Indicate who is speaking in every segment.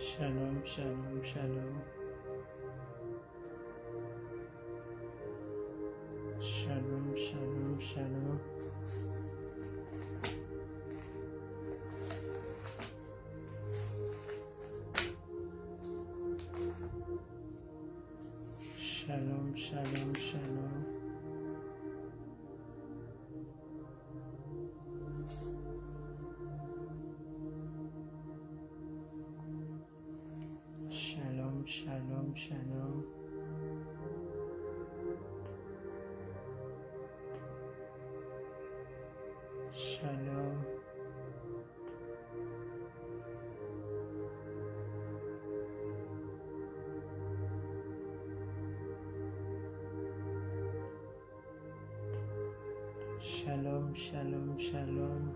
Speaker 1: Shalom, shalom, shalom. Shalom, shalom, shalom. Shalom, shalom, shalom. Shalom, shalom, shalom. Shalom. Shalom, shalom, shalom.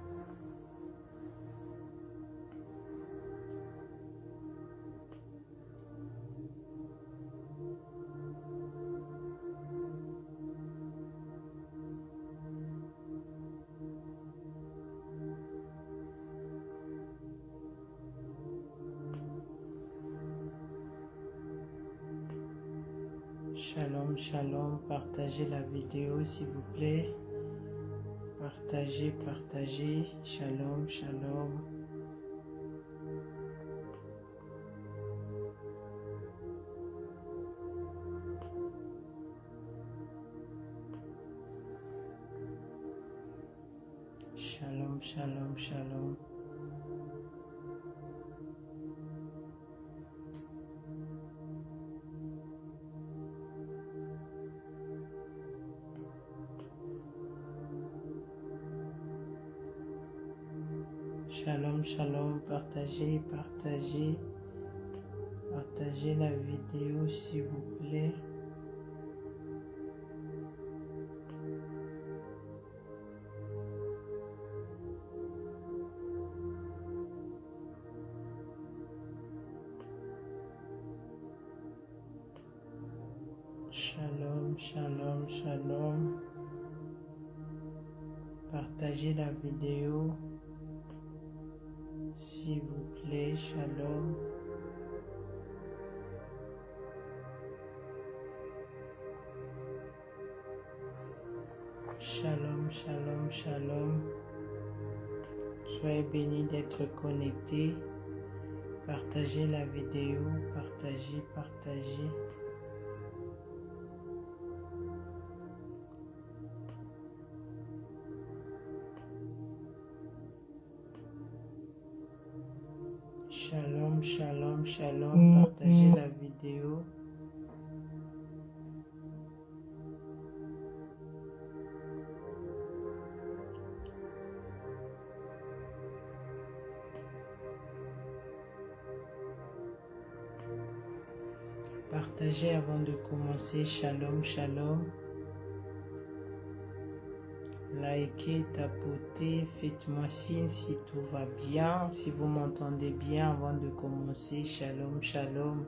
Speaker 1: Shalom, shalom. Partagez la vidéo s'il vous plaît. Partagez, partagez. Shalom, shalom. Shalom, shalom, shalom. Shalom, shalom, partagez, partagez, partagez la vidéo s'il vous plaît. Shalom, shalom, shalom. Partagez la vidéo s'il vous plaît. Shalom. Shalom, shalom, shalom. Soyez bénis d'être connectés. Partagez la vidéo, partagez, partagez. Shalom, shalom, shalom. Partagez la vidéo. Partagez avant de commencer. Shalom, shalom. Likez, tapotez, faites-moi signe si tout va bien, si vous m'entendez bien avant de commencer. Shalom, shalom.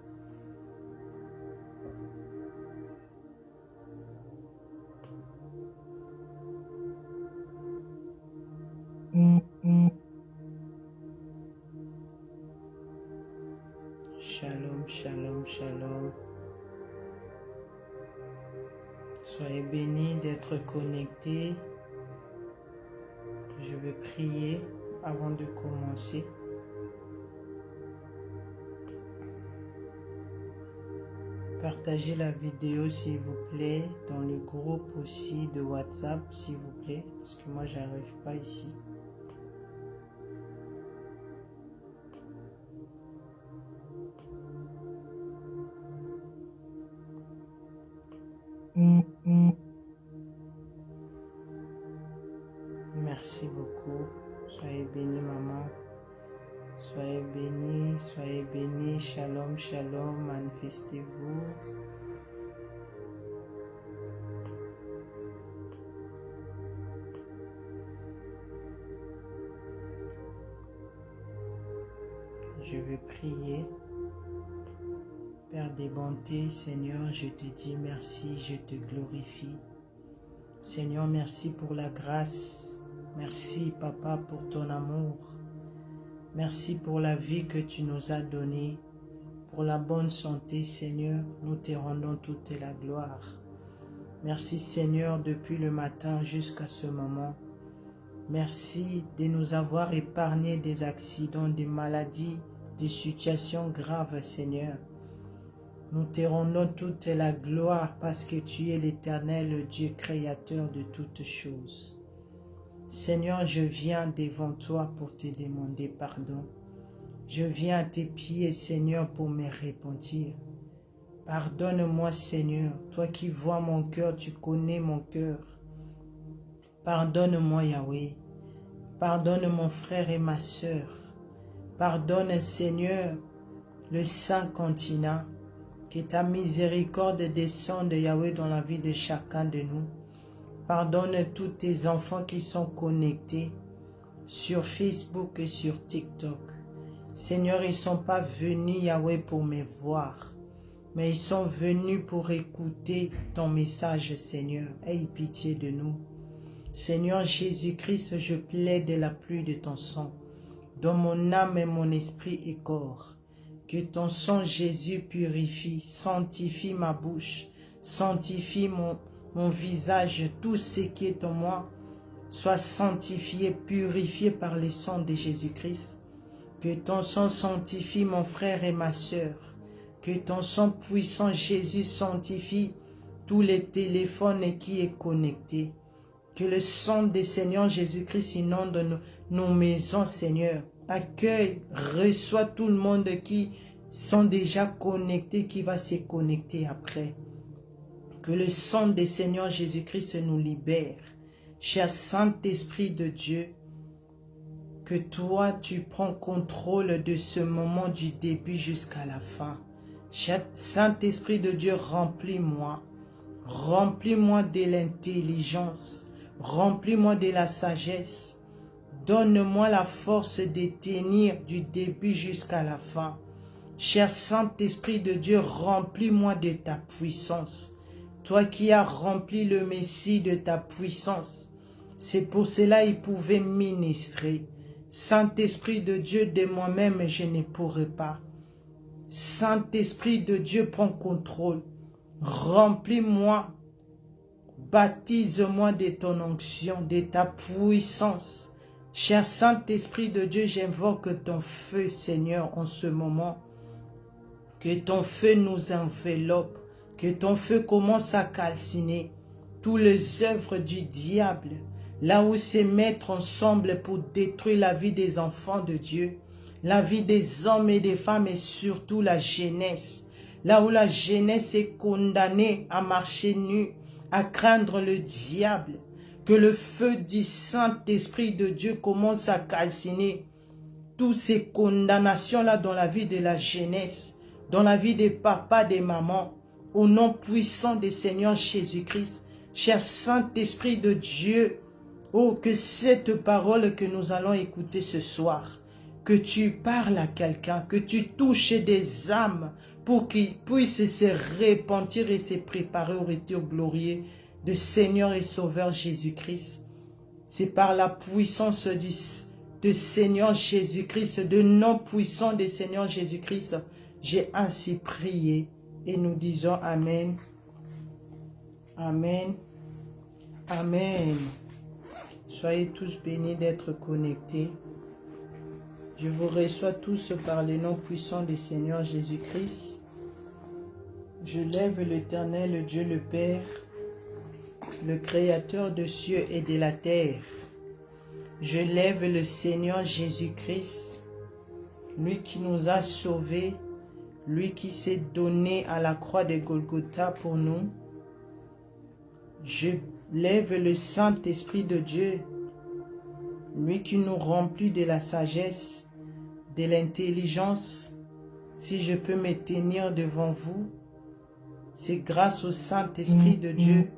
Speaker 1: Shalom, shalom, shalom. Soyez bénis d'être connectés. Je vais prier avant de commencer. Partagez la vidéo s'il vous plaît dans le groupe aussi de WhatsApp s'il vous plaît parce que moi j'arrive pas ici. Merci beaucoup. Soyez bénis, maman. Soyez bénis, soyez bénis. Shalom, shalom. Manifestez-vous. Je vais prier. Père des bontés, Seigneur, je te dis merci, je te glorifie. Seigneur, merci pour la grâce. Merci, Papa, pour ton amour. Merci pour la vie que tu nous as donnée. pour la bonne santé, Seigneur. Nous te rendons toute la gloire. Merci, Seigneur, depuis le matin jusqu'à ce moment. Merci de nous avoir épargné des accidents, des maladies, des situations graves, Seigneur. Nous te rendons toute la gloire parce que tu es l'Éternel, Dieu créateur de toutes choses. Seigneur, je viens devant toi pour te demander pardon. Je viens à tes pieds, Seigneur, pour me repentir. Pardonne-moi, Seigneur, toi qui vois mon cœur, tu connais mon cœur. Pardonne-moi, Yahweh. Pardonne mon frère et ma sœur. Pardonne, Seigneur, le Saint continent. Que ta miséricorde descende, Yahweh, dans la vie de chacun de nous. Pardonne tous tes enfants qui sont connectés sur Facebook et sur TikTok. Seigneur, ils ne sont pas venus, Yahweh, pour me voir, mais ils sont venus pour écouter ton message, Seigneur. Aie pitié de nous. Seigneur Jésus-Christ, je plaide la pluie de ton sang dans mon âme et mon esprit et corps. Que ton sang, Jésus, purifie, sanctifie ma bouche, sanctifie mon visage, tout ce qui est en moi, soit sanctifié, purifié par le sang de Jésus-Christ. Que ton sang sanctifie mon frère et ma sœur. Que ton sang puissant, Jésus, sanctifie tous les téléphones qui est connecté. Que le sang du Seigneur Jésus-Christ inonde nos maisons, Seigneur. Accueille, reçois tout le monde qui sont déjà connectés, qui va se connecter après. Que le sang du Seigneur Jésus-Christ nous libère. Cher Saint-Esprit de Dieu, que toi, tu prends contrôle de ce moment du début jusqu'à la fin. Cher Saint-Esprit de Dieu, remplis-moi. Remplis-moi de l'intelligence. Remplis-moi de la sagesse. Donne-moi la force de tenir du début jusqu'à la fin. Cher Saint-Esprit de Dieu, remplis-moi de ta puissance. Toi qui as rempli le Messie de ta puissance. C'est pour cela qu'il pouvait ministrer. Saint-Esprit de Dieu, de moi-même, je ne pourrai pas. Saint-Esprit de Dieu, prends contrôle. Remplis-moi. Baptise-moi de ton onction, de ta puissance. Cher Saint-Esprit de Dieu, j'invoque ton feu, Seigneur, en ce moment. Que ton feu nous enveloppe. Que ton feu commence à calciner toutes les œuvres du diable. Là où se mettre ensemble pour détruire la vie des enfants de Dieu. La vie des hommes et des femmes et surtout la jeunesse. Là où la jeunesse est condamnée à marcher nue, à craindre le diable. Que le feu du Saint-Esprit de Dieu commence à calciner toutes ces condamnations-là dans la vie de la jeunesse, dans la vie des papas, des mamans, au nom puissant du Seigneur Jésus-Christ. Cher Saint-Esprit de Dieu, oh, que cette parole que nous allons écouter ce soir, que tu parles à quelqu'un, que tu touches des âmes pour qu'ils puissent se repentir et se préparer au retour glorieux de Seigneur et Sauveur Jésus-Christ. C'est par la puissance de Seigneur Jésus-Christ, de nom puissant de Seigneur Jésus-Christ, j'ai ainsi prié et nous disons Amen. Amen. Amen. Soyez tous bénis d'être connectés. Je vous reçois tous par le nom puissant du Seigneur Jésus-Christ. Je lève l'Éternel Dieu le Père, le Créateur des cieux et de la terre. Je lève le Seigneur Jésus-Christ, lui qui nous a sauvés, lui qui s'est donné à la croix de Golgotha pour nous. Je lève le Saint-Esprit de Dieu, lui qui nous remplit de la sagesse, de l'intelligence. Si je peux me tenir devant vous, c'est grâce au Saint-Esprit de Dieu.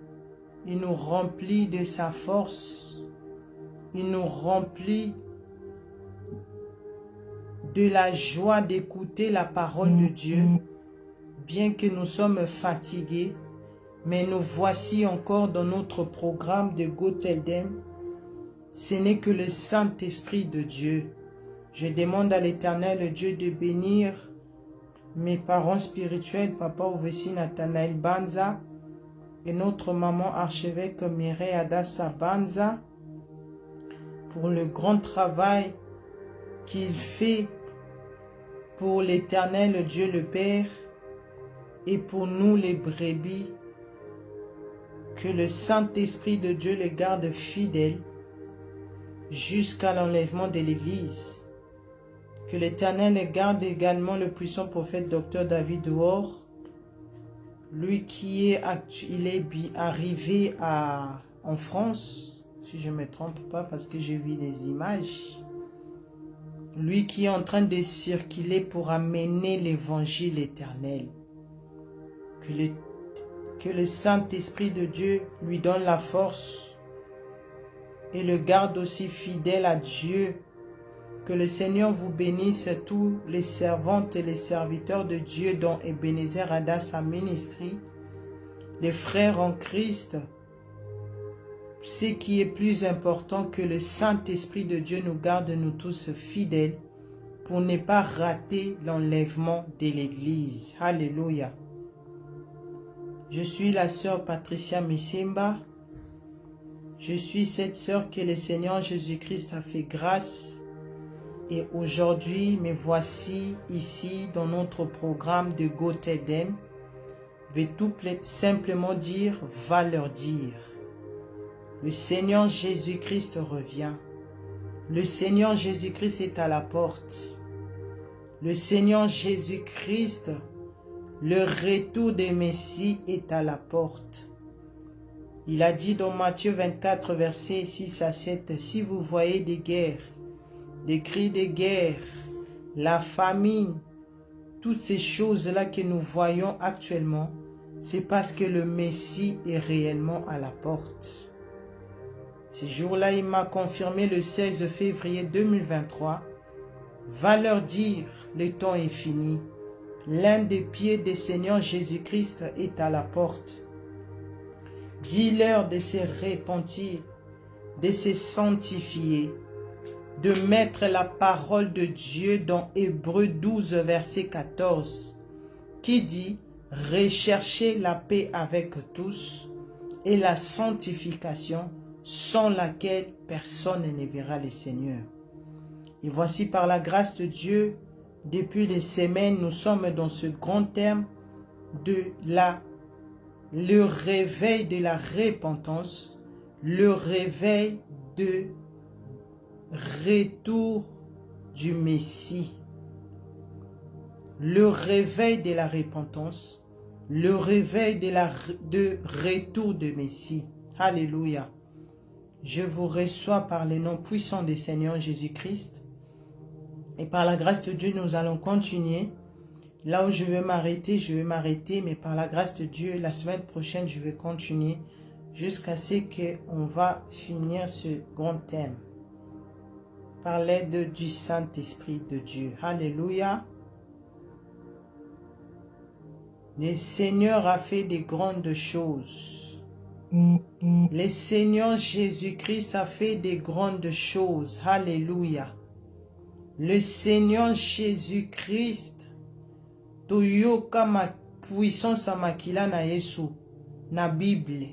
Speaker 1: Il nous remplit de sa force. Il nous remplit de la joie d'écouter la parole de Dieu. Bien que nous sommes fatigués, mais nous voici encore dans notre programme de Goteldem. Ce n'est que le Saint-Esprit de Dieu. Je demande à l'Éternel Dieu de bénir mes parents spirituels, Papa Ovesi Nathanaël Banza et notre maman archevêque Mireille Adassa Banza, pour le grand travail qu'il fait pour l'Éternel Dieu le Père et pour nous les brebis. Que le Saint-Esprit de Dieu les garde fidèles jusqu'à l'enlèvement de l'Église. Que l'Éternel garde également le puissant prophète Dr David Douor, lui qui est arrivé en France, si je ne me trompe pas, parce que j'ai vu des images. Lui qui est en train de circuler pour amener l'évangile éternel. Que le Saint-Esprit de Dieu lui donne la force et le garde aussi fidèle à Dieu. Que le Seigneur vous bénisse, tous les servantes et les serviteurs de Dieu dont Ebenezer Adassa Ministry, les frères en Christ. Ce qui est plus important, que le Saint-Esprit de Dieu nous garde, nous tous fidèles, pour ne pas rater l'enlèvement de l'Église. Alléluia. Je suis la sœur Patricia Misimba. Je suis cette sœur que le Seigneur Jésus-Christ a fait grâce. Et aujourd'hui, me voici ici dans notre programme de Go Them. Je vais tout simplement dire, va leur dire. Le Seigneur Jésus-Christ revient. Le Seigneur Jésus-Christ est à la porte. Le Seigneur Jésus-Christ, le retour des Messies est à la porte. Il a dit dans Matthieu 24, versets 6 à 7, « Si vous voyez des guerres, des cris de guerre, la famine, toutes ces choses-là que nous voyons actuellement, c'est parce que le Messie est réellement à la porte. » Ce jour-là, il m'a confirmé le 16 février 2023. Va leur dire, le temps est fini. L'un des pieds du Seigneur Jésus-Christ est à la porte. Dis-leur de se repentir, de se sanctifier, de mettre la parole de Dieu dans Hébreux 12, verset 14, qui dit « Recherchez la paix avec tous et la sanctification, sans laquelle personne ne verra le Seigneur. » Et voici par la grâce de Dieu, depuis des semaines, nous sommes dans ce grand terme de le réveil de la repentance, le réveil de retour du Messie. Le réveil de la repentance, le réveil de retour du Messie. Alléluia. Je vous reçois par le nom puissant du Seigneur Jésus-Christ. Et par la grâce de Dieu, nous allons continuer. Là où je vais m'arrêter, mais par la grâce de Dieu, la semaine prochaine, je vais continuer jusqu'à ce qu'on va finir ce grand thème. Par l'aide du Saint-Esprit de Dieu. Alléluia. Le Seigneur a fait de grandes choses. Le Seigneur Jésus-Christ a fait de grandes choses. Alléluia. Le Seigneur Jésus-Christ, toyoka ma puissance à makila na Yesu, na Bible.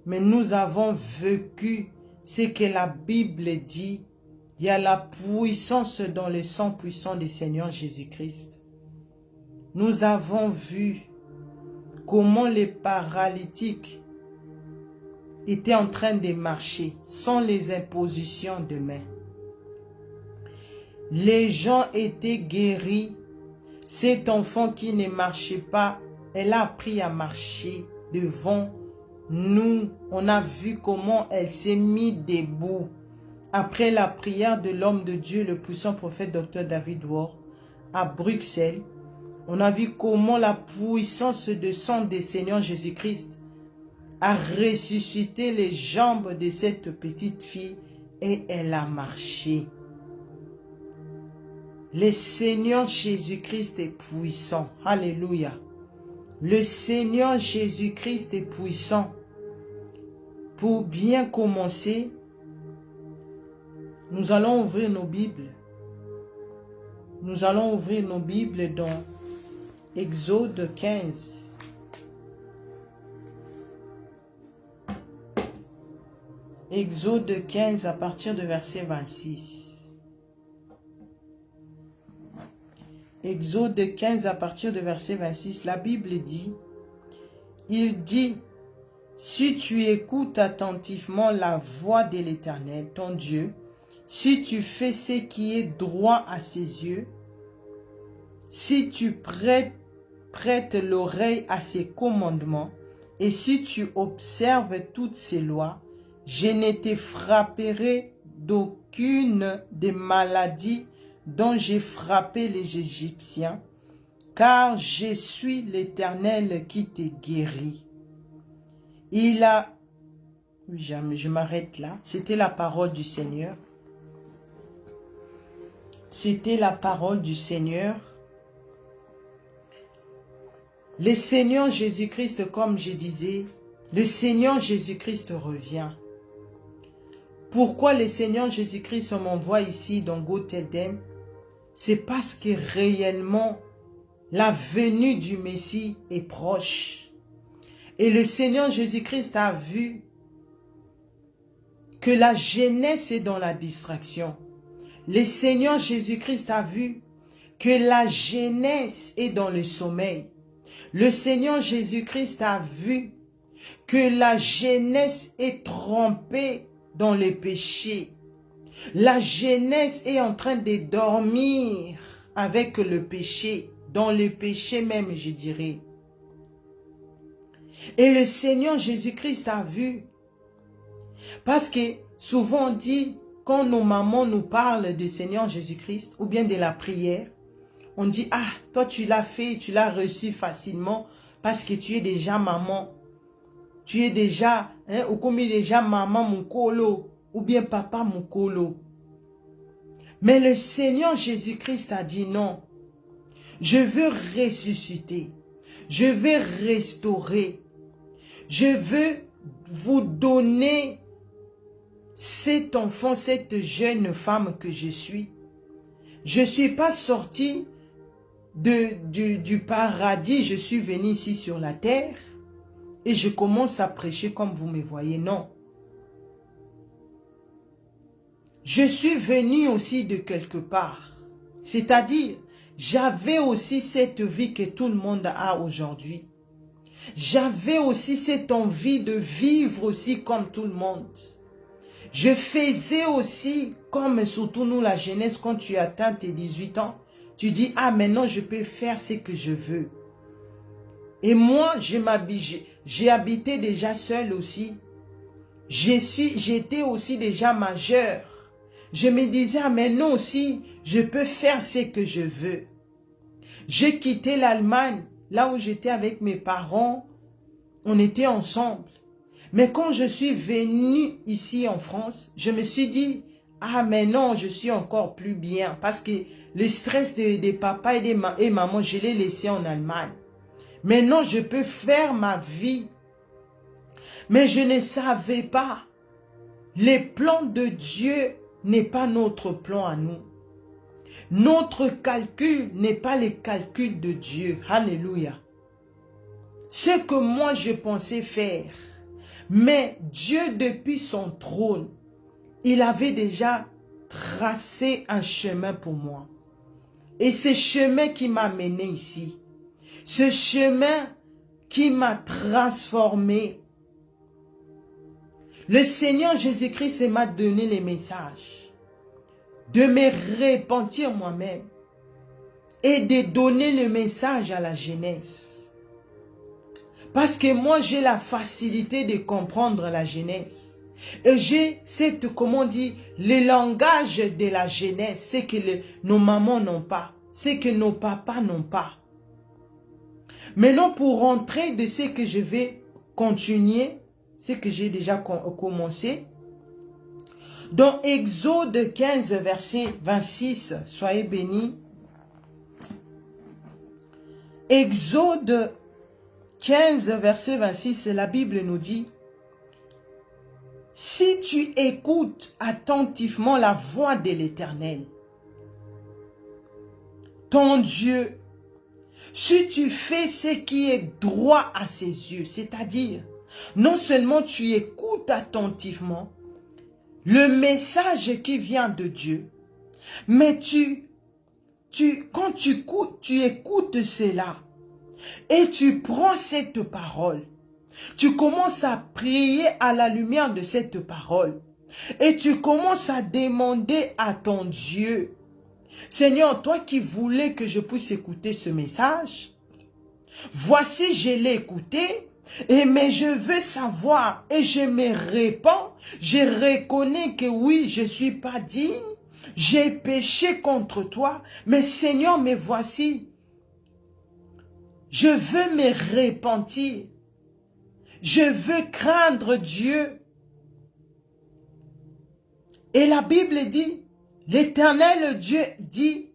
Speaker 1: Mais nous avons vécu ce que la Bible dit. Il y a la puissance dans le sang puissant du Seigneur Jésus-Christ. Nous avons vu comment les paralytiques étaient en train de marcher sans les impositions de main. Les gens étaient guéris. Cet enfant qui ne marchait pas, elle a appris à marcher devant nous. On a vu comment elle s'est mise debout. Après la prière de l'homme de Dieu, le puissant prophète Dr David Douor, à Bruxelles, on a vu comment la puissance de sang du Seigneur Jésus-Christ a ressuscité les jambes de cette petite fille et elle a marché. Le Seigneur Jésus-Christ est puissant. Alléluia. Le Seigneur Jésus-Christ est puissant. Pour bien commencer, nous allons ouvrir nos Bibles. Nous allons ouvrir nos Bibles dans Exode 15. Exode 15 à partir de verset 26. Exode 15 à partir de verset 26, la Bible dit, il dit, si tu écoutes attentivement la voix de l'Éternel, ton Dieu, si tu fais ce qui est droit à ses yeux, si tu prêtes l'oreille à ses commandements, et si tu observes toutes ses lois, je ne te frapperai d'aucune des maladies dont j'ai frappé les Égyptiens, car je suis l'Éternel qui te guérit. Je m'arrête là. C'était la parole du Seigneur. C'était la parole du Seigneur. Le Seigneur Jésus-Christ, comme je disais, le Seigneur Jésus-Christ revient. Pourquoi le Seigneur Jésus-Christ m'envoie ici dans Gotheldem? C'est parce que réellement, la venue du Messie est proche. Et le Seigneur Jésus-Christ a vu que la jeunesse est dans la distraction. Le Seigneur Jésus-Christ a vu que la jeunesse est dans le sommeil. Le Seigneur Jésus-Christ a vu que la jeunesse est trempée dans le péché. La jeunesse est en train de dormir avec le péché, dans le péché même, je dirais. Et le Seigneur Jésus-Christ a vu, parce que souvent on dit, quand nos mamans nous parlent du Seigneur Jésus-Christ, ou bien de la prière, on dit, ah, toi tu l'as fait, tu l'as reçu facilement, parce que tu es déjà maman. Tu es déjà, ou comme il est déjà maman mon colo, ou bien papa mon colo. Mais le Seigneur Jésus-Christ a dit non. Je veux ressusciter. Je vais restaurer. Je veux vous donner cet enfant, cette jeune femme que je suis. Je ne suis pas sorti du paradis. Je suis venu ici sur la terre. Et je commence à prêcher comme vous me voyez. Non. Je suis venu aussi de quelque part. C'est-à-dire, j'avais aussi cette vie que tout le monde a aujourd'hui. J'avais aussi cette envie de vivre aussi comme tout le monde. Je faisais aussi, comme surtout nous la jeunesse, quand tu atteins tes 18 ans, tu dis, ah maintenant je peux faire ce que je veux. Et moi, j'ai habité déjà seul aussi. J'étais aussi déjà majeur. Je me disais, ah, maintenant aussi, je peux faire ce que je veux. J'ai quitté l'Allemagne, là où j'étais avec mes parents. On était ensemble. Mais quand je suis venu ici en France, je me suis dit, ah, mais non, je suis encore plus bien. Parce que le stress des papas et maman, je l'ai laissé en Allemagne. Maintenant, je peux faire ma vie. Mais je ne savais pas. Les plans de Dieu n'est pas notre plan à nous. Notre calcul n'est pas les calculs de Dieu. Alléluia. Ce que moi je pensais faire. Mais Dieu depuis son trône, il avait déjà tracé un chemin pour moi. Et ce chemin qui m'a mené ici. Ce chemin qui m'a transformé. Le Seigneur Jésus-Christ m'a donné les messages de me repentir moi-même et de donner le message à la jeunesse. Parce que moi, j'ai la facilité de comprendre la jeunesse. Et j'ai cette, comment on dit, le langage de la jeunesse, c'est que nos mamans n'ont pas, c'est que nos papas n'ont pas. Maintenant, pour rentrer de ce que je vais continuer, ce que j'ai déjà commencé, dans Exode 15, verset 26, soyez bénis. Exode 15, verset 26, la Bible nous dit, « Si tu écoutes attentivement la voix de l'Éternel, ton Dieu, si tu fais ce qui est droit à ses yeux, c'est-à-dire, non seulement tu écoutes attentivement le message qui vient de Dieu, mais quand tu écoutes cela et tu prends cette parole, tu commences à prier à la lumière de cette parole et tu commences à demander à ton Dieu, Seigneur, toi qui voulais que je puisse écouter ce message, voici je l'ai écouté, mais je veux savoir et je me répands, je reconnais que oui, je ne suis pas digne, j'ai péché contre toi, mais Seigneur, me voici, je veux me repentir, je veux craindre Dieu. Et la Bible dit, l'Éternel Dieu dit,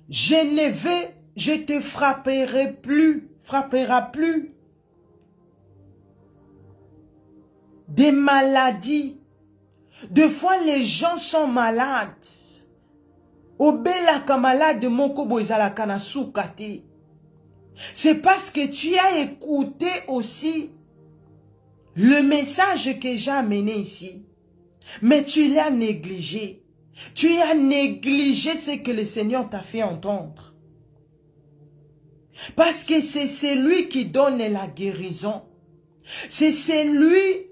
Speaker 1: je te frapperai plus, frappera plus des maladies. Des fois, les gens sont malades. Obelaka malade mokobo ezalaka na sukate. C'est parce que tu as écouté aussi le message que j'ai amené ici. Mais tu l'as négligé. Tu as négligé ce que le Seigneur t'a fait entendre. Parce que c'est celui qui donne la guérison. C'est celui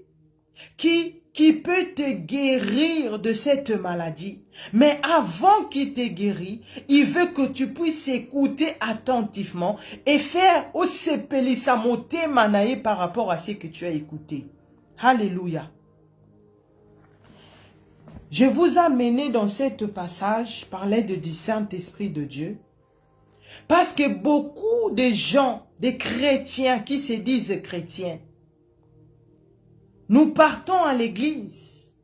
Speaker 1: qui peut te guérir de cette maladie. Mais avant qu'il te guérisse, il veut que tu puisses écouter attentivement et faire au sepelisamote manae par rapport à ce que tu as écouté. Alléluia. Je vous ai amené dans cette passage, parler du Saint-Esprit de Dieu. Parce que beaucoup de gens, des chrétiens qui se disent chrétiens, nous partons à l'église.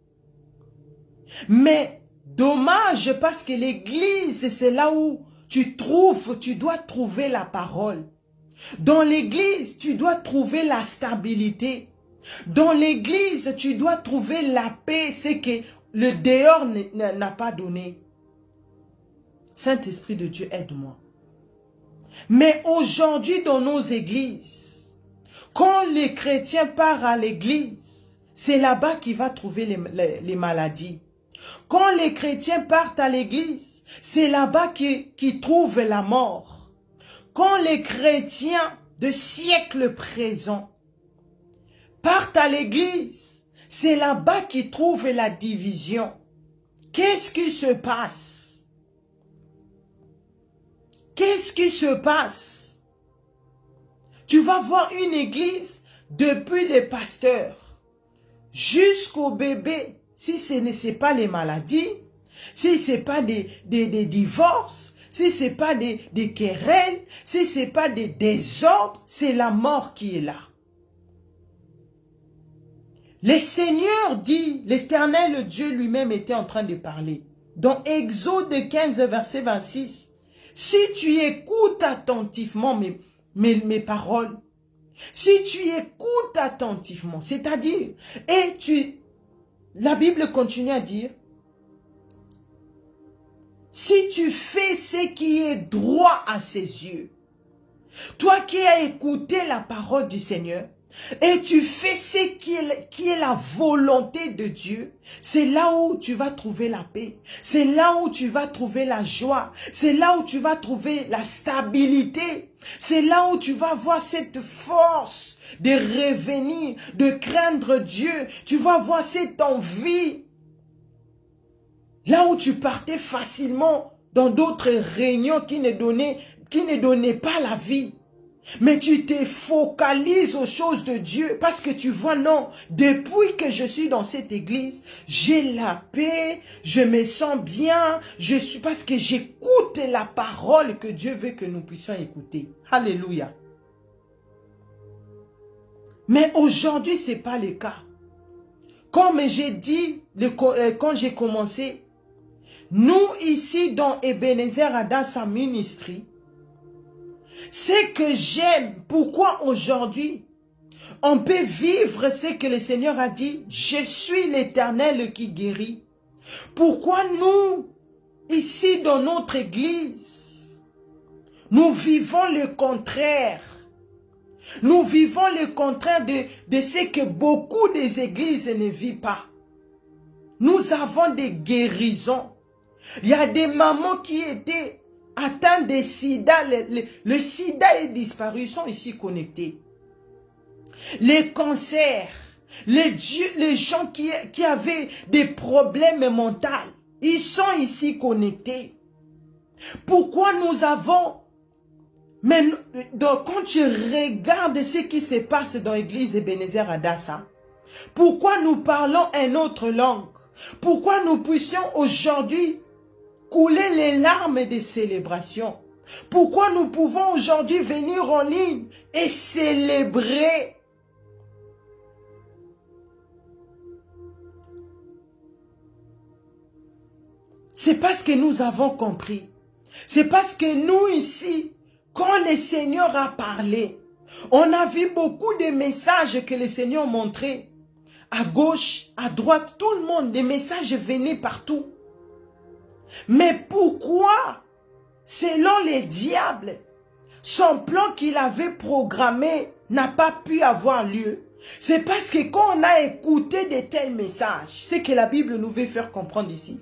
Speaker 1: Mais dommage parce que l'église, c'est là où tu dois trouver la parole. Dans l'église, tu dois trouver la stabilité. Dans l'église, tu dois trouver la paix, c'est que le dehors n'a pas donné. Saint-Esprit de Dieu, aide-moi. Mais aujourd'hui, dans nos églises, quand les chrétiens partent à l'église, c'est là-bas qu'il va trouver les maladies. Quand les chrétiens partent à l'église, c'est là-bas qu'ils trouvent la mort. Quand les chrétiens de siècles présents partent à l'église, c'est là-bas qu'ils trouvent la division. Qu'est-ce qui se passe? Qu'est-ce qui se passe? Tu vas voir une église depuis les pasteurs jusqu'au bébé, si ce n'est pas les maladies, si ce n'est pas des divorces, si ce n'est pas des querelles, si ce n'est pas des désordres, c'est la mort qui est là. Le Seigneur dit, l'Éternel Dieu lui-même était en train de parler. Dans Exode 15, verset 26, si tu écoutes attentivement mes paroles, si tu écoutes attentivement, c'est-à-dire, la Bible continue à dire, si tu fais ce qui est droit à ses yeux, toi qui as écouté la parole du Seigneur, et tu fais ce qui est la volonté de Dieu, c'est là où tu vas trouver la paix. C'est là où tu vas trouver la joie. C'est là où tu vas trouver la stabilité. C'est là où tu vas voir cette force de revenir, de craindre Dieu. Tu vas voir cette envie. Là où tu partais facilement dans d'autres réunions qui ne donnaient pas la vie. Mais tu te focalises aux choses de Dieu parce que tu vois, non, depuis que je suis dans cette église, j'ai la paix, je me sens bien, parce que j'écoute la parole que Dieu veut que nous puissions écouter. Alléluia. Mais aujourd'hui, ce n'est pas le cas. Comme j'ai dit quand j'ai commencé, nous ici dans Ebenezer Adassa Ministry, ce que j'aime, pourquoi aujourd'hui on peut vivre ce que le Seigneur a dit, je suis l'Éternel qui guérit. Pourquoi nous, ici dans notre église, Nous vivons le contraire. Nous vivons le contraire de ce que beaucoup des églises ne vivent pas. Nous avons des guérisons. Il y a des mamans qui étaient atteintes de sida. Le sida est disparu. Ils sont ici connectés. Les cancers. Les gens qui avaient des problèmes mentaux. Ils sont ici connectés. Pourquoi nous avons... Mais donc, quand tu regardes ce qui se passe dans l'église Ebenezer Adassa, pourquoi nous parlons une autre langue? Pourquoi nous puissions aujourd'hui couler les larmes des célébrations? Pourquoi nous pouvons aujourd'hui venir en ligne et célébrer? C'est parce que nous avons compris. C'est parce que nous ici, quand le Seigneur a parlé, on a vu beaucoup de messages que le Seigneur montrait. À gauche, à droite, tout le monde, des messages venaient partout. Mais pourquoi, selon les diables, son plan qu'il avait programmé n'a pas pu avoir lieu? C'est parce que quand on a écouté de tels messages, c'est que la Bible nous veut faire comprendre ici.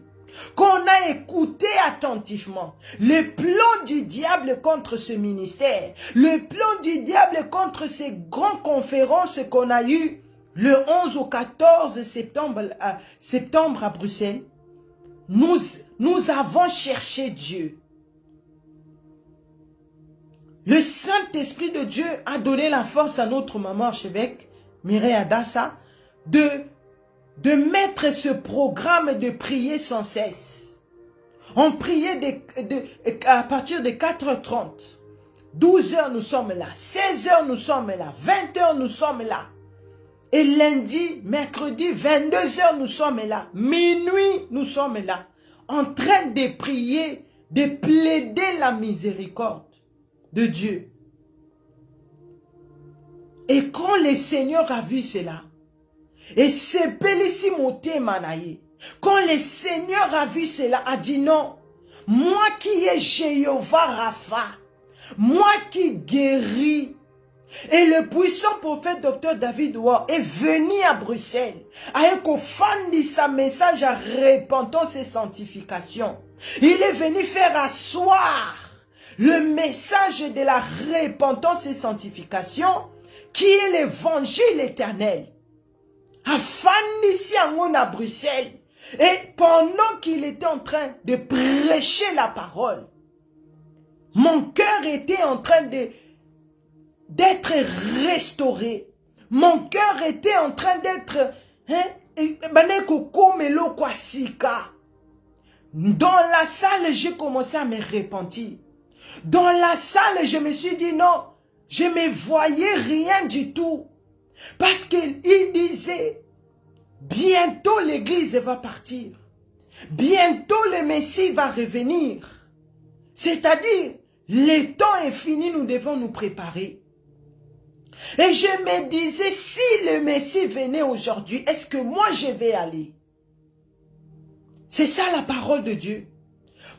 Speaker 1: Quand on a écouté attentivement le plan du diable contre ce ministère, le plan du diable contre ces grandes conférences qu'on a eues le 11 au 14 septembre à Bruxelles, nous avons cherché Dieu. Le Saint-Esprit de Dieu a donné la force à notre maman archevêque, Mireille Adassa, de mettre ce programme de prier sans cesse. On priait à partir de 4h30. 12h nous sommes là. 16h nous sommes là. 20h nous sommes là. Et lundi, mercredi, 22h nous sommes là. Minuit nous sommes là. En train de prier, de plaider la miséricorde de Dieu. Et quand le Seigneur a vu cela, et c'est Pélissi Moté Manaye. Quand le Seigneur a vu cela, a dit non. Moi qui ai Jéhovah Rapha, moi qui guéris. Et le puissant prophète Dr David Wa est venu à Bruxelles avec un fan de sa message à repentance et sanctification. Il est venu faire asseoir le message de la repentance et sanctification qui est l'évangile éternel. À Bruxelles. Et pendant qu'il était en train de prêcher la parole, mon cœur était en train d'être restauré. Mon cœur était en train d'être... Dans la salle, j'ai commencé à me repentir. Dans la salle, je me suis dit non, je ne me voyais rien du tout. Parce qu'il disait, bientôt l'église va partir. Bientôt le Messie va revenir. C'est-à-dire, le temps est fini, nous devons nous préparer. Et je me disais, si le Messie venait aujourd'hui, est-ce que moi je vais aller? C'est ça la parole de Dieu.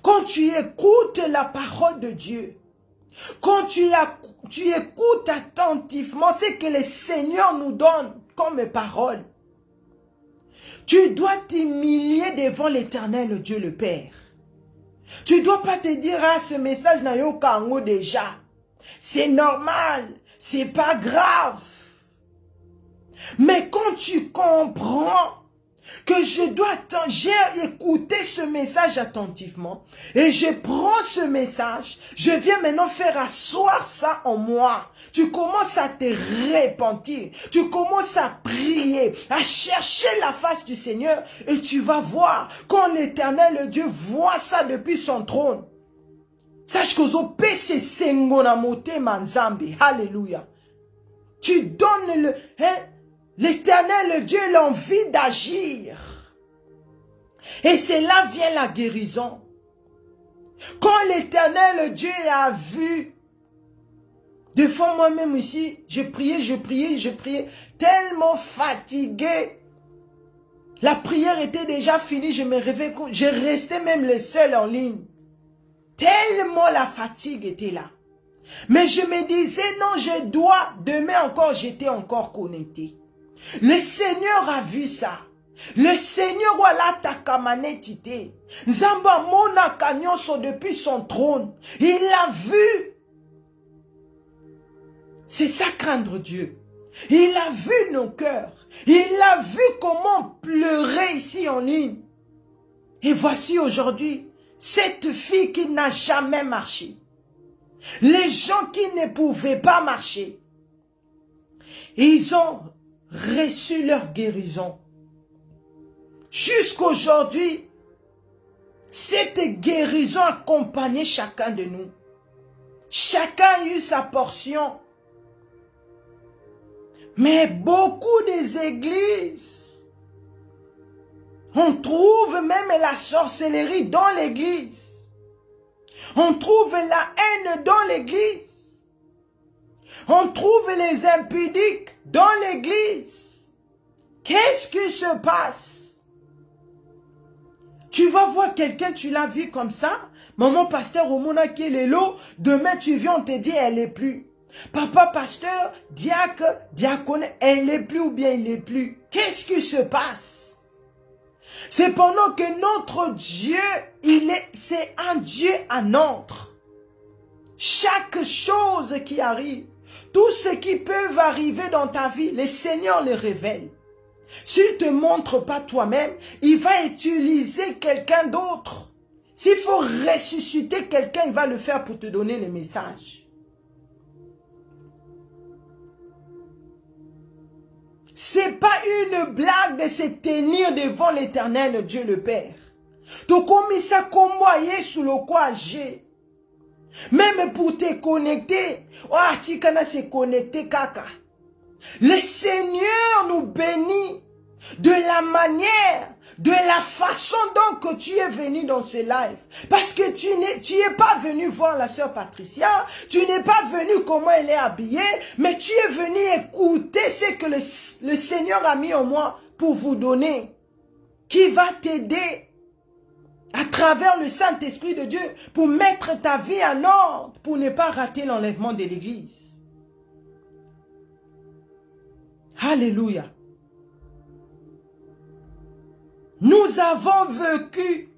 Speaker 1: Quand tu écoutes la parole de Dieu, quand tu écoutes attentivement ce que le Seigneur nous donne comme parole, tu dois t'humilier devant l'Éternel Dieu le Père. Tu ne dois pas te dire, ah, ce message n'a eu qu'un déjà. C'est normal, c'est pas grave. Mais quand tu comprends que j'ai écouté ce message attentivement et je prends ce message, je viens maintenant faire asseoir ça en moi. Tu commences à te repentir, tu commences à prier, à chercher la face du Seigneur et tu vas voir quand l'Éternel Dieu voit ça depuis son trône. Sache que zo pese sengona mote manzambi. Alléluia. Tu donnes l'Éternel Dieu l'envie d'agir. Et c'est là vient la guérison. Quand l'Éternel Dieu a vu, des fois moi-même ici, je priais, tellement fatigué. La prière était déjà finie, je me réveillais, je restais même le seul en ligne. Tellement la fatigue était là. Mais je me disais, non, je dois, demain encore, j'étais encore connecté. Le Seigneur a vu ça. Le Seigneur wala takamanetite. Zamba mona kanyonso depuis son trône. Il a vu. C'est ça craindre Dieu. Il a vu nos cœurs. Il a vu comment pleurer ici en ligne. Et voici aujourd'hui, cette fille qui n'a jamais marché. Les gens qui ne pouvaient pas marcher. Ils ont reçu leur guérison. Jusqu'aujourd'hui, cette guérison a accompagné chacun de nous. Chacun a eu sa portion. Mais beaucoup des églises, on trouve même la sorcellerie dans l'église. On trouve la haine dans l'église. On trouve les impudiques dans l'église. Qu'est-ce qui se passe? Tu vas voir quelqu'un, tu l'as vu comme ça. Maman pasteur Omona qui est l'eau, demain tu viens, on te dit elle est plus. Papa pasteur, diacre, diacone, elle est plus ou bien il est plus. Qu'est-ce qui se passe? C'est pendant que notre Dieu, c'est un Dieu à notre. Chaque chose qui arrive, tout ce qui peut arriver dans ta vie, le Seigneur le révèle. S'il ne te montre pas toi-même, il va utiliser quelqu'un d'autre. S'il faut ressusciter quelqu'un, il va le faire pour te donner le message. C'est pas une blague de se tenir devant l'Éternel Dieu le Père. Tu commences comboyer sous le quoi j'ai. Même pour te connecter, tu peux se connecter kaka. Le Seigneur nous bénit de la manière, de la façon dont que tu es venu dans ce live. Parce que tu n'es pas venu voir la sœur Patricia, tu n'es pas venu comment elle est habillée, mais tu es venu écouter ce que le Seigneur a mis en moi pour vous donner, qui va t'aider à travers le Saint-Esprit de Dieu pour mettre ta vie en ordre, pour ne pas rater l'enlèvement de l'Église. Alléluia. Nous avons vécu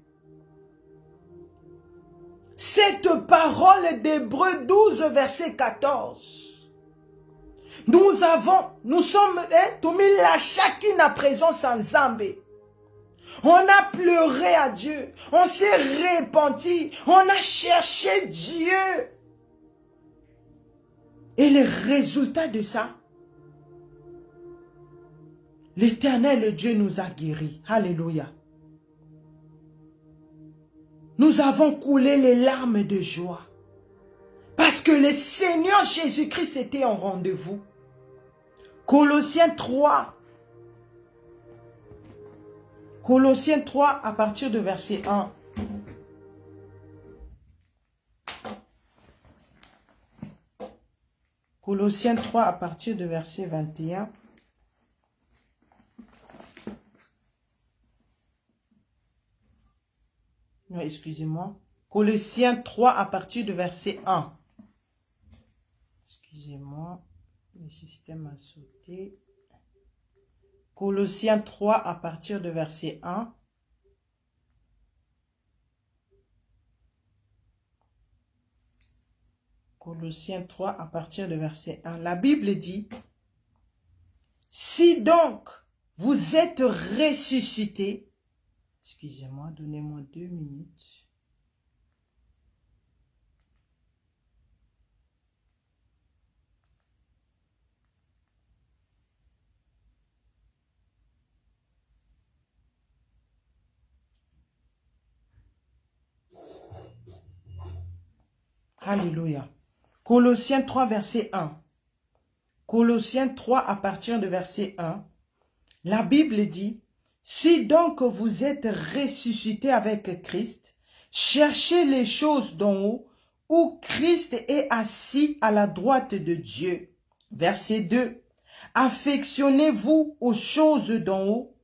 Speaker 1: cette parole d'Hébreux 12, verset 14. Nous sommes, la chacune à présence en Zambé. On a pleuré à Dieu, on s'est repenti, on a cherché Dieu. Et le résultat de ça, l'Éternel Dieu nous a guéris. Alléluia. Nous avons coulé les larmes de joie. Parce que le Seigneur Jésus-Christ était en rendez-vous. Colossiens 3. Colossiens 3 à partir de verset 1. Colossiens 3 à partir de verset 21. Non, excusez-moi. Colossiens 3 à partir de verset 1. Excusez-moi, le système a sauté. Colossiens 3 à partir de verset 1. Colossiens 3 à partir de verset 1. La Bible dit, « Si donc vous êtes ressuscités, » excusez-moi, donnez-moi 2 minutes. Alléluia. Colossiens 3, verset 1. Colossiens 3 à partir de verset 1. La Bible dit, « Si donc vous êtes ressuscités avec Christ, cherchez les choses d'en haut, où Christ est assis à la droite de Dieu. » Verset 2. « Affectionnez-vous aux choses d'en haut,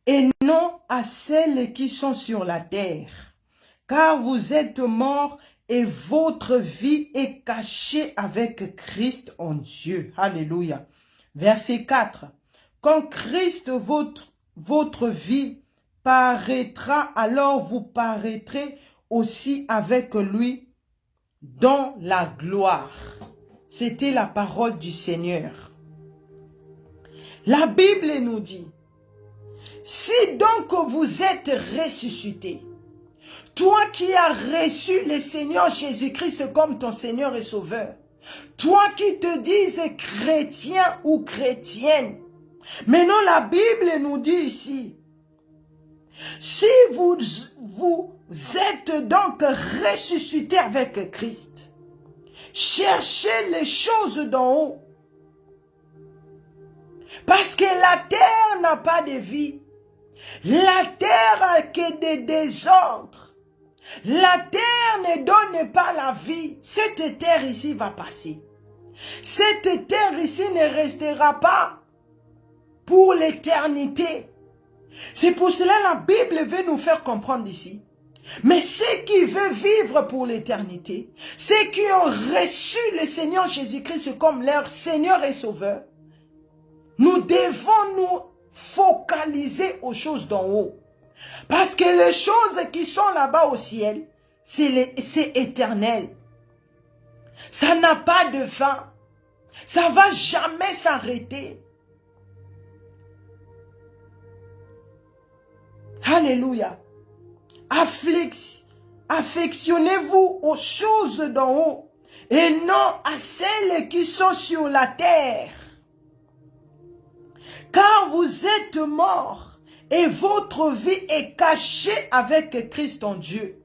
Speaker 1: et non à celles qui sont sur la terre. Car vous êtes morts et votre vie est cachée avec Christ en Dieu. Alléluia. Verset 4. Quand Christ, votre vie, paraîtra, alors vous paraîtrez aussi avec lui dans la gloire. C'était la parole du Seigneur. La Bible nous dit, si donc vous êtes ressuscité, toi qui as reçu le Seigneur Jésus-Christ comme ton Seigneur et Sauveur, toi qui te dises chrétien ou chrétienne, maintenant la Bible nous dit ici, si vous êtes donc ressuscité avec Christ, cherchez les choses d'en haut. Parce que la terre n'a pas de vie. La terre a que des désordres. La terre ne donne pas la vie. Cette terre ici va passer. Cette terre ici ne restera pas pour l'éternité. C'est pour cela que la Bible veut nous faire comprendre ici. Mais ceux qui veulent vivre pour l'éternité, ceux qui ont reçu le Seigneur Jésus-Christ comme leur Seigneur et Sauveur, nous devons nous focaliser aux choses d'en haut. Parce que les choses qui sont là-bas au ciel, c'est éternel. Ça n'a pas de fin. Ça ne va jamais s'arrêter. Alléluia. Affectionnez-vous aux choses d'en haut et non à celles qui sont sur la terre. Car vous êtes morts et votre vie est cachée avec Christ en Dieu.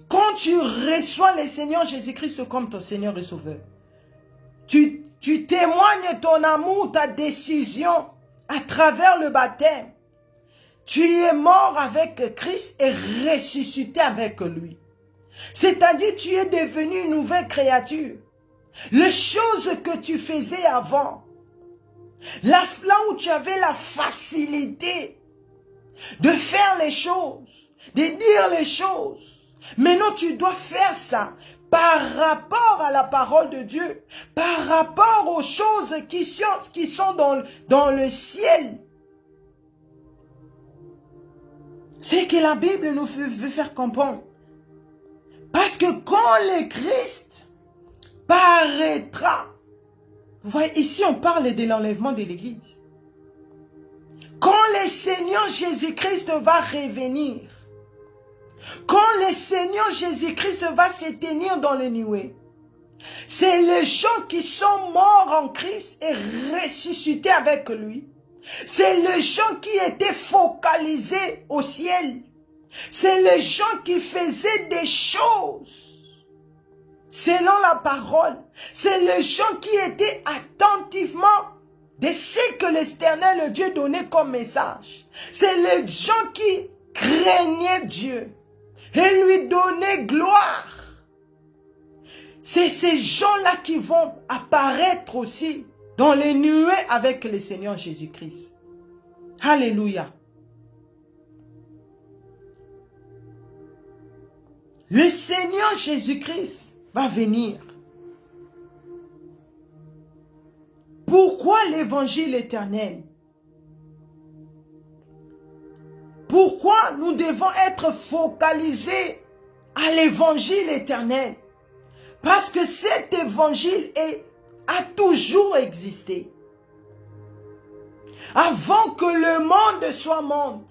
Speaker 1: Quand tu reçois le Seigneur Jésus-Christ comme ton Seigneur et Sauveur, tu témoignes ton amour, ta décision à travers le baptême. Tu es mort avec Christ et ressuscité avec lui. C'est-à-dire tu es devenu une nouvelle créature. Les choses que tu faisais avant, là où tu avais la facilité de faire les choses, de dire les choses, maintenant tu dois faire ça par rapport à la parole de Dieu, par rapport aux choses qui sont dans le ciel. C'est que la Bible nous veut faire comprendre. Parce que quand le Christ paraîtra, vous voyez, ici on parle de l'enlèvement de l'Église. Quand le Seigneur Jésus-Christ va revenir, quand le Seigneur Jésus-Christ va se tenir dans les nuées, c'est les gens qui sont morts en Christ et ressuscités avec lui. C'est les gens qui étaient focalisés au ciel. C'est les gens qui faisaient des choses selon la parole. C'est les gens qui étaient attentivement de ce que l'Éternel Dieu donnait comme message. C'est les gens qui craignaient Dieu et lui donnaient gloire. C'est ces gens-là qui vont apparaître aussi dans les nuées avec le Seigneur Jésus-Christ. Alléluia. Le Seigneur Jésus-Christ va venir. Pourquoi l'évangile éternel? Pourquoi nous devons être focalisés à l'évangile éternel? Parce que cet évangile a toujours existé. Avant que le monde soit monde.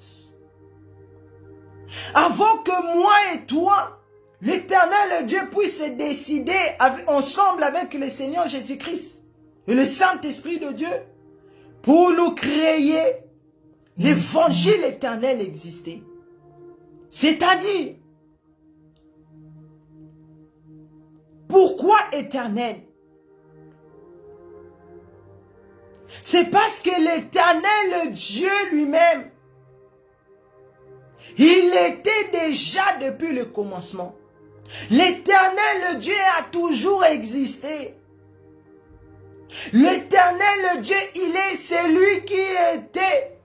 Speaker 1: Avant que moi et toi, l'Éternel Dieu puisse décider ensemble avec le Seigneur Jésus-Christ et le Saint-Esprit de Dieu pour nous créer, l'évangile éternel existait. C'est-à-dire, pourquoi éternel? C'est parce que l'Éternel Dieu lui-même, il était déjà depuis le commencement. L'Éternel Dieu a toujours existé. L'Éternel Dieu, il est celui qui était.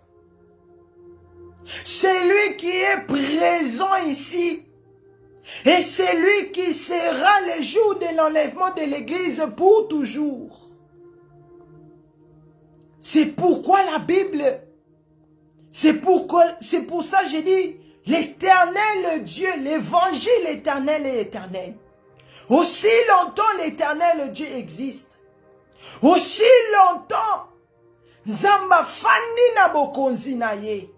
Speaker 1: C'est lui qui est présent ici. Et c'est lui qui sera le jour de l'enlèvement de l'Église pour toujours. C'est pourquoi la Bible, c'est pour ça que j'ai dit, l'Éternel Dieu, l'Évangile éternel est éternel. Aussi longtemps l'Éternel Dieu existe, aussi longtemps Zamba fandi na bokonzi na ye,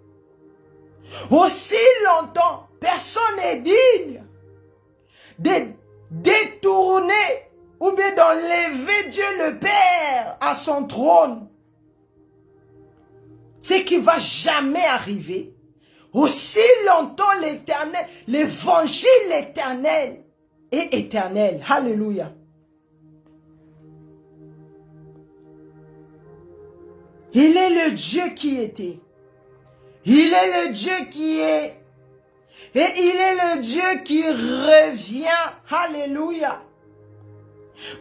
Speaker 1: aussi longtemps personne n'est digne de détourner ou bien d'enlever Dieu le Père à son trône. Ce qui va jamais arriver. Aussi longtemps l'Éternel, l'Évangile éternel est éternel. Alléluia. Il est le Dieu qui était. Il est le Dieu qui est. Et il est le Dieu qui revient. Alléluia.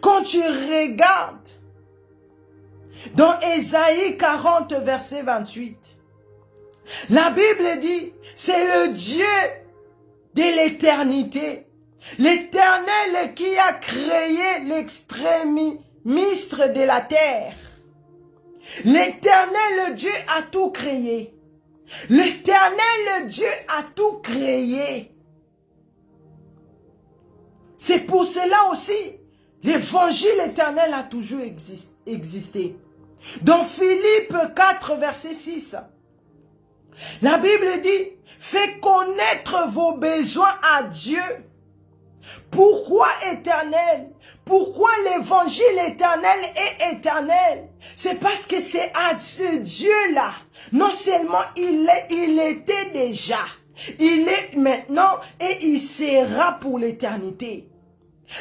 Speaker 1: Quand tu regardes dans Ésaïe 40, verset 28, la Bible dit, c'est le Dieu de l'éternité. L'Éternel qui a créé l'extrémiste de la terre. L'Éternel Dieu a tout créé. L'Éternel Dieu a tout créé. C'est pour cela aussi, l'Évangile éternel a toujours existé. Dans Philippe 4, verset 6, la Bible dit, fais connaître vos besoins à Dieu. Pourquoi éternel? Pourquoi l'évangile éternel est éternel? C'est parce que c'est à ce Dieu-là. Non seulement il était déjà, il est maintenant et il sera pour l'éternité.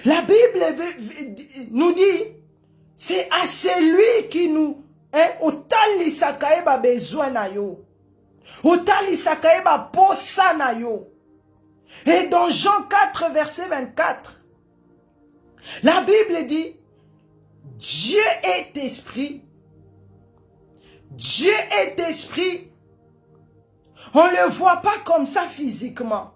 Speaker 1: La Bible nous dit, c'est à celui qui nous, autant l'isakaeba besoin na yo, autant l'isakaeba posa na yo. Et dans Jean 4, verset 24, la Bible dit, Dieu est esprit. Dieu est esprit. On ne le voit pas comme ça physiquement.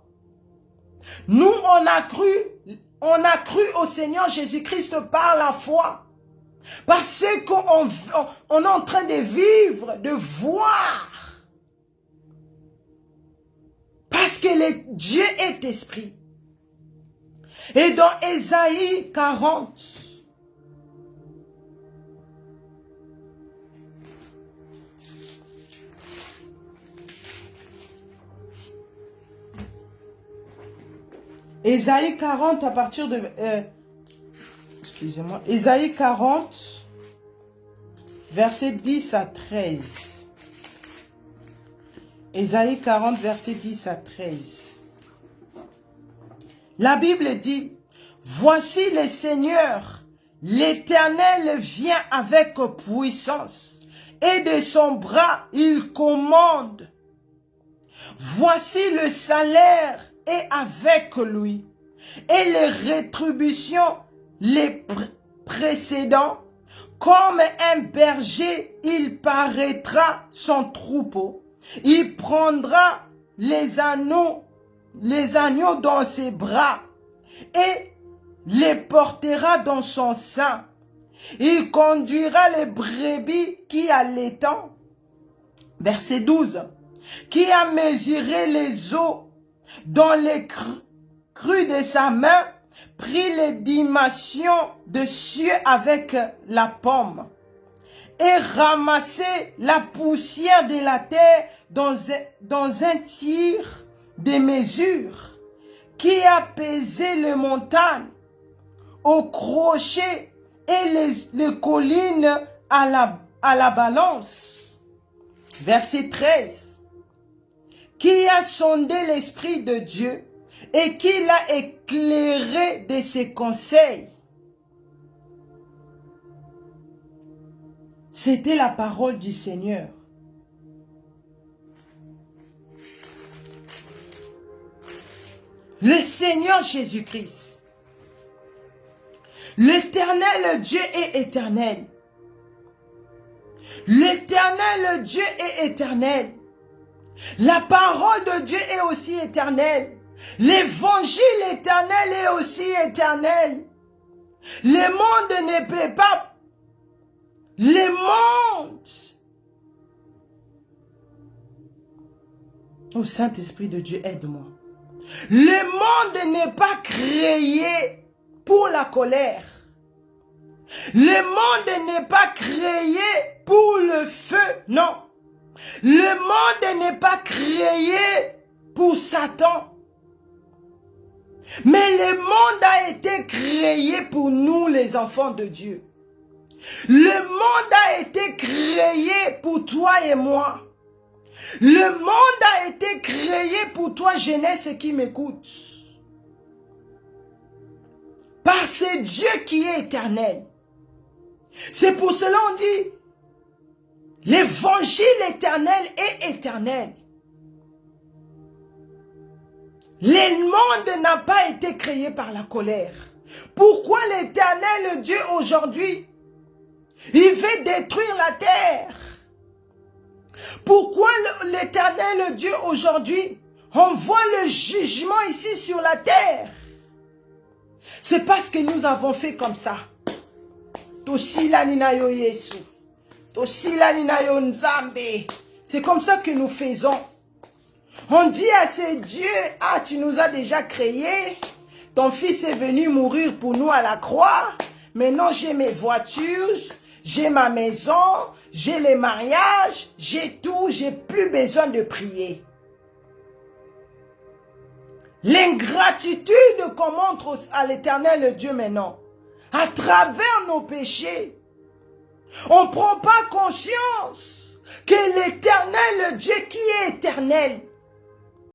Speaker 1: Nous, on a cru au Seigneur Jésus-Christ par la foi. Parce qu'on est en train de vivre, de voir. Parce que Dieu est esprit. Et dans Ésaïe 40, Ésaïe 40 à partir de... excusez-moi. Ésaïe 40, verset 10 à 13. Ésaïe 40, verset 10 à 13. La Bible dit, « Voici le Seigneur, l'Éternel vient avec puissance, et de son bras il commande. Voici le salaire est avec lui, et les rétributions les précédents, comme un berger, il paraîtra son troupeau. Il prendra les agneaux dans ses bras et les portera dans son sein. Il conduira les brebis qui allaitent. Verset 12. Qui a mesuré les eaux dans les crus de sa main, pris les dimensions de cieux avec la paume, et ramassé la poussière de la terre dans un tir de mesure, qui a pesé les montagnes au crochet et les collines à la balance. Verset 13. Qui a sondé l'Esprit de Dieu et qui l'a éclairé de ses conseils. C'était la parole du Seigneur. Le Seigneur Jésus-Christ. L'Éternel Dieu est éternel. L'Éternel Dieu est éternel. La parole de Dieu est aussi éternelle. L'évangile éternel aussi éternel. Le monde ne peut pas. Le monde. Oh Saint-Esprit de Dieu, aide-moi. Le monde n'est pas créé pour la colère. Le monde n'est pas créé pour le feu, non. Le monde n'est pas créé pour Satan. Mais le monde a été créé pour nous, les enfants de Dieu. Le monde a été créé pour toi et moi. Le monde a été créé pour toi, jeunesse qui m'écoute. Par ce Dieu qui est éternel. C'est pour cela qu'on dit, l'évangile éternel est éternel. Le monde n'a pas été créé par la colère. Pourquoi l'éternel Dieu aujourd'hui, il veut détruire la terre? Pourquoi l'éternel Dieu aujourd'hui, on voit le jugement ici sur la terre? C'est parce que nous avons fait comme ça. C'est comme ça que nous faisons. On dit à ce Dieu, ah, tu nous as déjà créés, ton fils est venu mourir pour nous à la croix, maintenant j'ai mes voitures, j'ai ma maison, j'ai les mariages, j'ai tout, j'ai plus besoin de prier. L'ingratitude qu'on montre à l'éternel Dieu maintenant, à travers nos péchés, on ne prend pas conscience que l'éternel Dieu qui est éternel,